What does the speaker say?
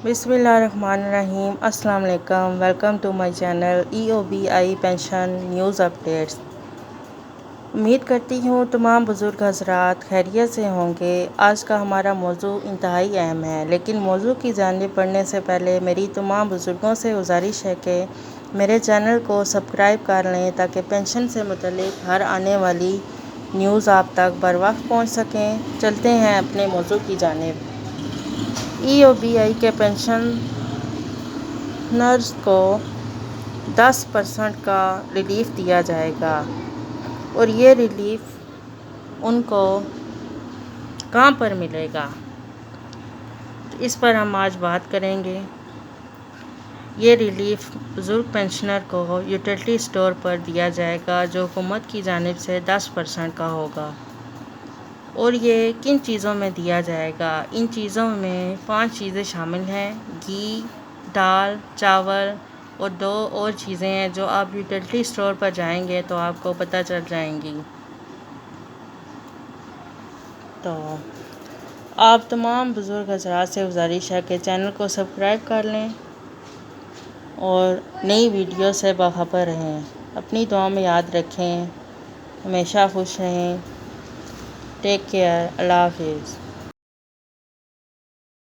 بسم اللہ الرحمن الرحیم۔ السلام علیکم، welcome to my channel EOBI pension news updates. امید کرتی ہوں تمام بزرگ حضرات خیریت سے ہوں گے۔ آج کا ہمارا موضوع انتہائی اہم ہے، لیکن موضوع کی جانب بڑھنے سے پہلے میری تمام بزرگوں سے گزارش ہے کہ میرے چینل کو سبسکرائب کر لیں تاکہ پینشن سے متعلق ہر آنے والی نیوز آپ تک بر وقت پہنچ سکیں۔ چلتے ہیں اپنے موضوع کی جانب۔ EOBI کے پینشنرز کو 10% کا ریلیف دیا جائے گا، اور یہ ریلیف ان کو کہاں پر ملے گا، اس پر ہم آج بات کریں گے۔ یہ ریلیف بزرگ پینشنر کو یوٹیلٹی اسٹور پر دیا جائے گا، جو حکومت کی جانب سے 10% کا ہوگا۔ اور یہ کن چیزوں میں دیا جائے گا؟ ان چیزوں میں 5 چیزیں شامل ہیں: گھی، دال، چاول اور 2 اور چیزیں ہیں جو آپ یوٹیلٹی اسٹور پر جائیں گے تو آپ کو پتہ چل جائیں گی۔ تو آپ تمام بزرگ حضرات سے گزارش ہے کہ چینل کو سبسکرائب کر لیں اور نئی ویڈیو سے باخبر رہیں۔ اپنی دعا میں یاد رکھیں۔ ہمیشہ خوش رہیں۔ Take care. اللہ حافظ۔